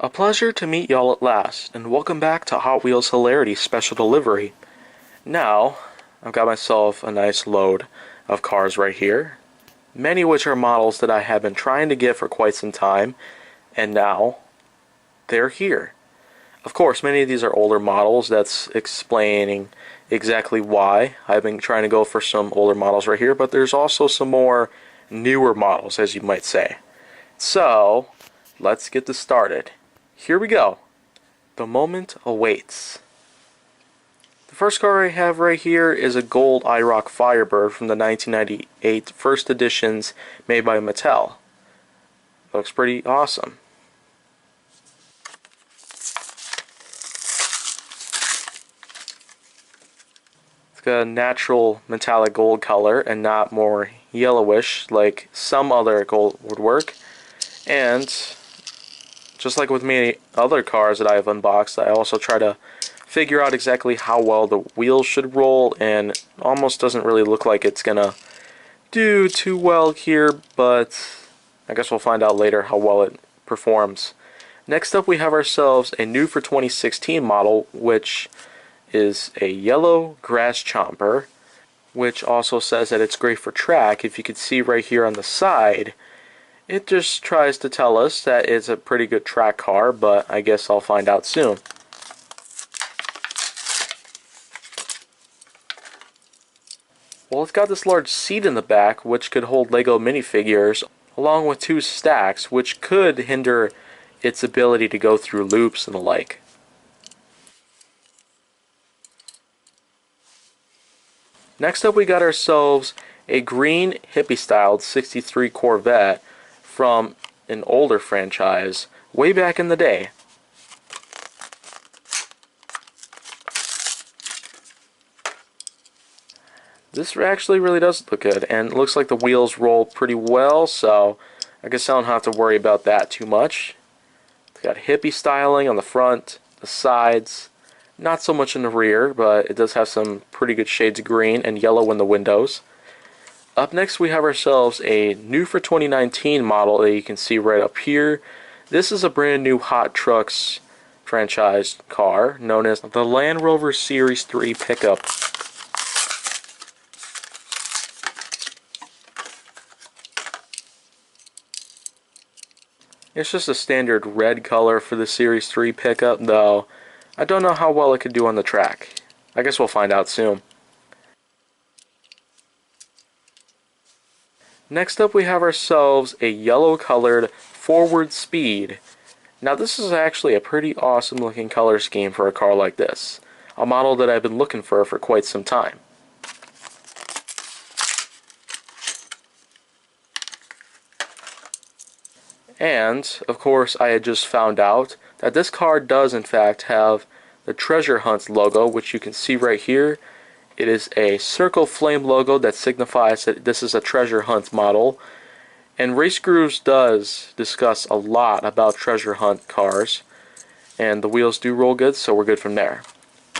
A pleasure to meet y'all at last, and welcome back to Hot Wheels Hilarity Special Delivery. Now, I've got myself a nice load of cars right here, many of which are models that I have been trying to get for quite some time, and now they're here. Of course, many of these are older models. That's explaining exactly why I've been trying to go for some older models right here, but there's also some more newer models, as you might say. So, let's get this started. Here we go. The moment awaits. The first car I have right here is a gold IROC Firebird from the 1998 first editions made by Mattel. Looks pretty awesome. It's got a natural metallic gold color and not more yellowish like some other gold would work. And just like with many other cars that I've unboxed, I also try to figure out exactly how well the wheels should roll, and almost doesn't really look like it's gonna do too well here, but I guess we'll find out later how well it performs. Next up we have ourselves a new for 2016 model, which is a yellow grass chomper, which also says that it's great for track. If you can see right here on the side, it just tries to tell us that it's a pretty good track car, but I guess I'll find out soon. Well, it's got this large seat in the back, which could hold Lego minifigures, along with two stacks, which could hinder its ability to go through loops and the like. Next up we got ourselves a green hippie-styled 63 Corvette from an older franchise way back in the day. This actually really does look good, and it looks like the wheels roll pretty well, so I guess I don't have to worry about that too much. It's got hippie styling on the front, the sides, not so much in the rear, but it does have some pretty good shades of green and yellow in the windows. Up next we have ourselves a new for 2019 model that you can see right up here. This is a brand new Hot Trucks franchise car known as the Land Rover Series 3 pickup. It's just a standard red color for the Series 3 pickup, though I don't know how well it could do on the track. I guess we'll find out soon. Next up we have ourselves a yellow colored Forward Speed. Now this is actually a pretty awesome looking color scheme for a car like this. A model that I've been looking for quite some time. And, of course, I had just found out that this car does in fact have the Treasure Hunt logo, which you can see right here. It is a circle flame logo that signifies that this is a Treasure Hunt model. And Race Grooves does discuss a lot about Treasure Hunt cars. And the wheels do roll good, so we're good from there.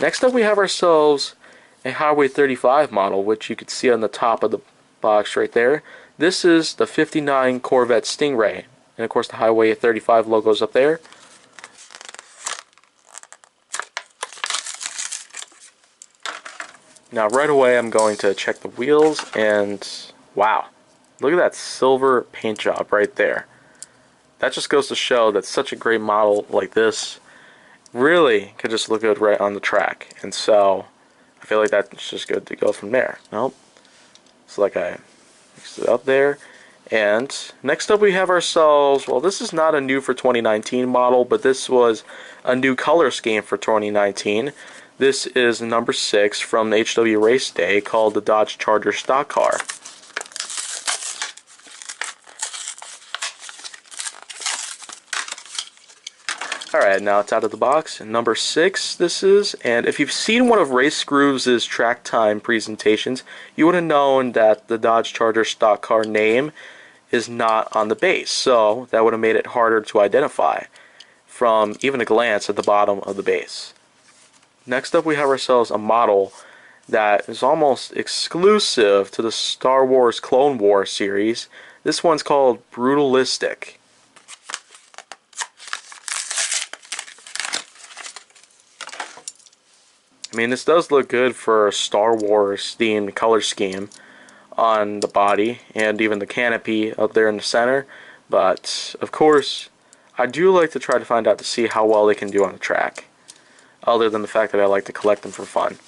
Next up we have ourselves a Highway 35 model, which you can see on the top of the box right there. This is the 59 Corvette Stingray. And of course the Highway 35 logo's up there. Now right away I'm going to check the wheels, and wow, look at that silver paint job right there. That just goes to show that such a great model like this really could just look good right on the track. And so I feel like that's just good to go from there. Nope. It's like I mixed it up there. And next up we have ourselves, well, this is not a new for 2019 model, but this was a new color scheme for 2019. This is number 6 from the HW Race Day, called the Dodge Charger Stock Car. Alright, now it's out of the box. Number 6 this is, and if you've seen one of Race Grooves' track time presentations, you would have known that the Dodge Charger Stock Car name is not on the base, so that would have made it harder to identify from even a glance at the bottom of the base. Next up we have ourselves a model that is almost exclusive to the Star Wars Clone Wars series. This one's called Brutalistic. I mean, this does look good for a Star Wars themed color scheme on the body and even the canopy up there in the center. But, of course, I do like to try to find out to see how well they can do on the track, other than the fact that I like to collect them for fun.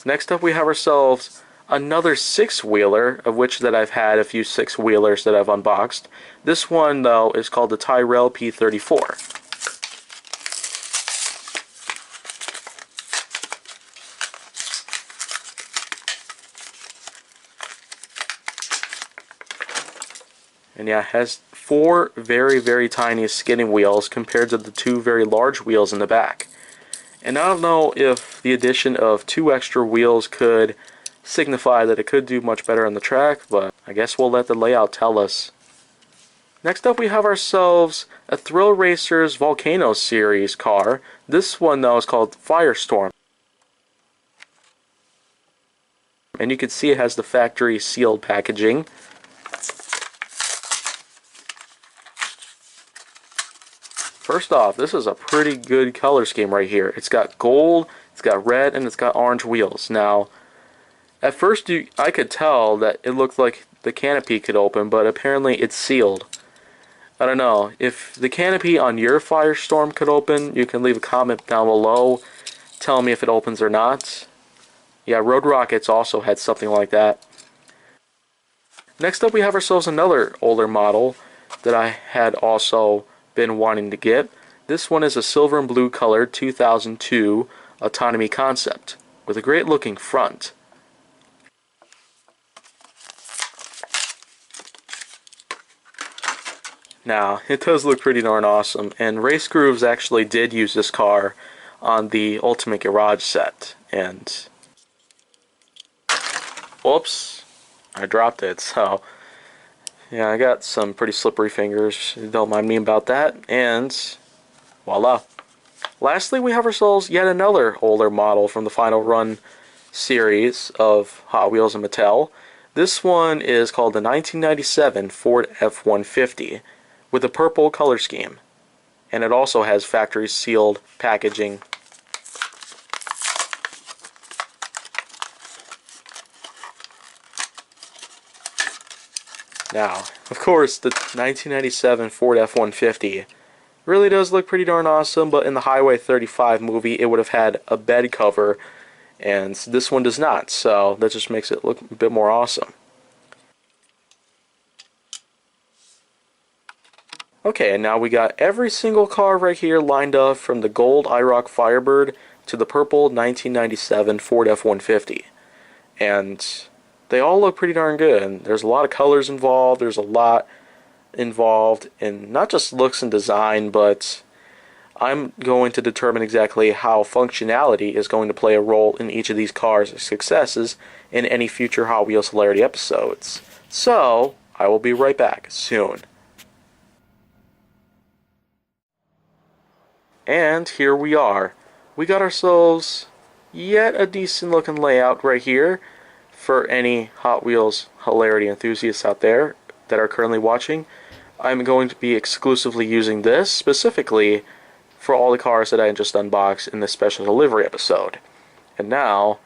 Next up we have ourselves another six-wheeler, of which that I've had a few six-wheelers that I've unboxed. This one, though, is called the Tyrrell P34. And yeah, it has four very, very tiny skinny wheels compared to the two very large wheels in the back. And I don't know if the addition of two extra wheels could signify that it could do much better on the track, but I guess we'll let the layout tell us. Next up we have ourselves a Thrill Racers Volcano Series car. This one, though, is called Firestorm. And you can see it has the factory sealed packaging. First off, this is a pretty good color scheme right here. It's got gold, it's got red, and it's got orange wheels. Now, at first I could tell that it looked like the canopy could open, but apparently it's sealed. I don't know. If the canopy on your Firestorm could open, you can leave a comment down below telling me if it opens or not. Yeah, Road Rockets also had something like that. Next up we have ourselves another older model that I had also been wanting to get. This one is a silver and blue colored 2002 Autonomy Concept with a great looking front. Now, it does look pretty darn awesome, and Race Grooves actually did use this car on the Ultimate Garage set, and whoops, I dropped it, so yeah, I got some pretty slippery fingers, don't mind me about that, and voila. Lastly, we have ourselves yet another older model from the Final Run series of Hot Wheels and Mattel. This one is called the 1997 Ford F-150 with a purple color scheme, and it also has factory sealed packaging. Now, of course, the 1997 Ford F-150 really does look pretty darn awesome, but in the Highway 35 movie it would have had a bed cover, and this one does not, so that just makes it look a bit more awesome. Okay, and now we got every single car right here lined up, from the gold IROC Firebird to the purple 1997 Ford F-150. And they all look pretty darn good, and there's a lot of colors involved. There's a lot involved in not just looks and design, but I'm going to determine exactly how functionality is going to play a role in each of these cars' successes in any future Hot Wheels Hilarity episodes. So, I will be right back soon. And here we are. We got ourselves yet a decent looking layout right here for any Hot Wheels Hilarity enthusiasts out there that are currently watching. I'm going to be exclusively using this specifically for all the cars that I just unboxed in this special delivery episode. And now,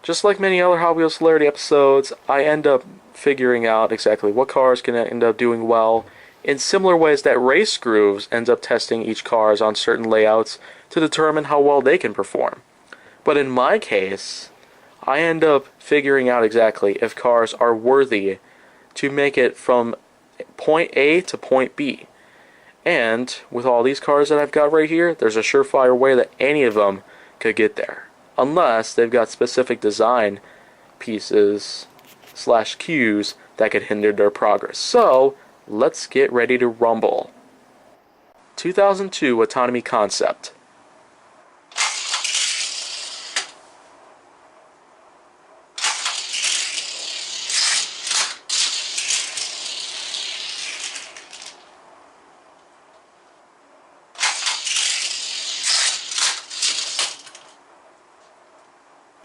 just like many other Hot Wheels Hilarity episodes, I end up figuring out exactly what cars can end up doing well, in similar ways that Race Grooves ends up testing each cars on certain layouts to determine how well they can perform. But in my case, I end up figuring out exactly if cars are worthy to make it from point A to point B. And with all these cars that I've got right here, there's a surefire way that any of them could get there. Unless they've got specific design pieces / cues that could hinder their progress. So, let's get ready to rumble. 2002 Autonomy Concept.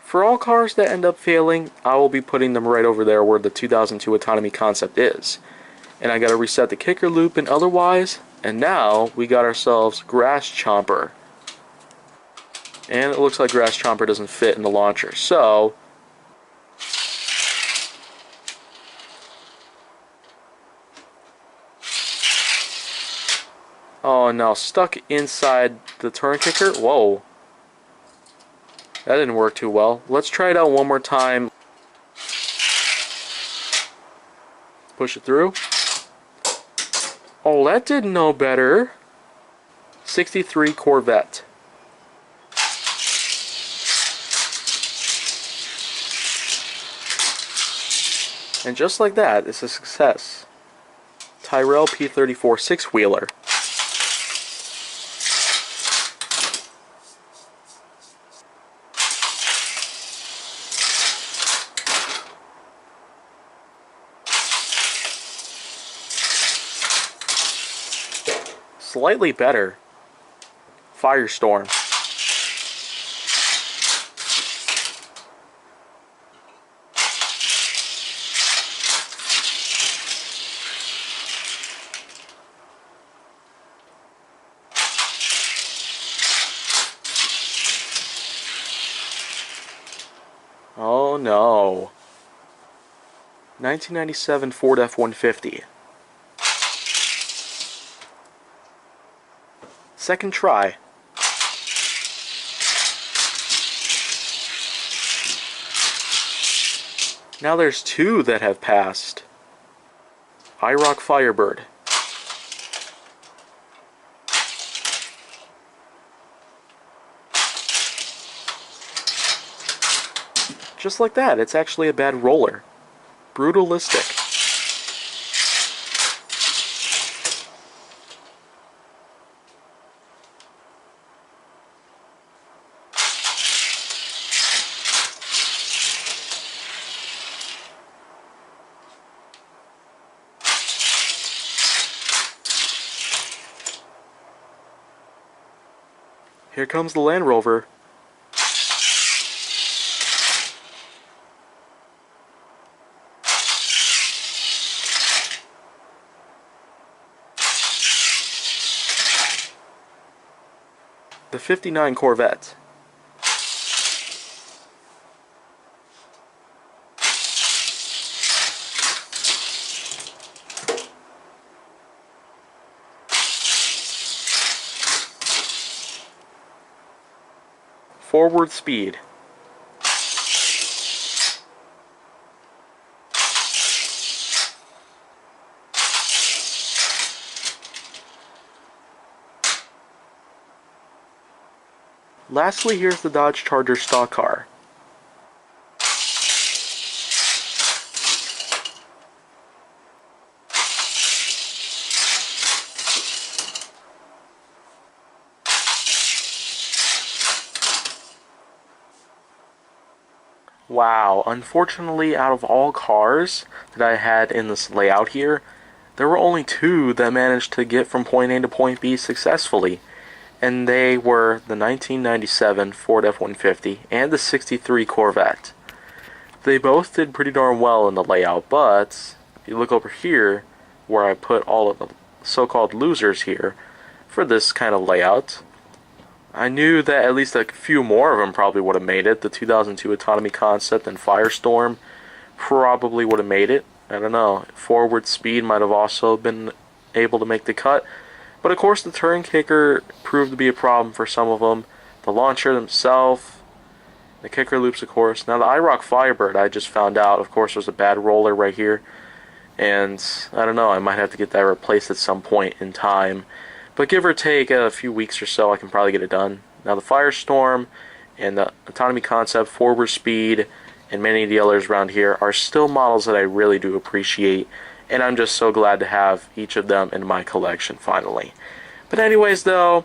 For all cars that end up failing, I will be putting them right over there where the 2002 Autonomy Concept is. And I gotta reset the kicker loop and otherwise, and now we got ourselves Grass Chomper. And it looks like Grass Chomper doesn't fit in the launcher. So, oh no, stuck inside the turn kicker? Whoa. That didn't work too well. Let's try it out one more time. Push it through. Oh, that did no better. 63 Corvette. And just like that, it's a success. Tyrrell P34 six-wheeler. Slightly better. Firestorm. Oh no. 1997 Ford F-150. Second try. Now there's two that have passed. IROC Firebird. Just like that, it's actually a bad roller. Brutalistic. Here comes the Land Rover. The 59 Corvette. Forward speed. Lastly, here's the Dodge Charger stock car. Wow, unfortunately, out of all cars that I had in this layout here, there were only two that managed to get from point A to point B successfully. And they were the 1997 Ford F-150 and the 63 Corvette. They both did pretty darn well in the layout, but if you look over here, where I put all of the so-called losers here for this kind of layout, I knew that at least a few more of them probably would have made it. The 2002 Autonomy Concept and Firestorm probably would have made it. I don't know. Forward speed might have also been able to make the cut. But of course the turn kicker proved to be a problem for some of them. The launcher themselves, the kicker loops of course. Now the IROC Firebird I just found out, of course, was a bad roller right here. And I don't know, I might have to get that replaced at some point in time. But give or take a few weeks or so, I can probably get it done. Now the Firestorm and the Autonomy Concept, Forward Speed, and many of the others around here are still models that I really do appreciate. And I'm just so glad to have each of them in my collection finally. But anyways though,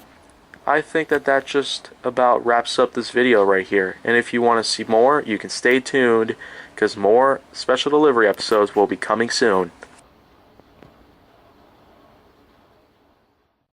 I think that just about wraps up this video right here. And if you want to see more, you can stay tuned, because more special delivery episodes will be coming soon.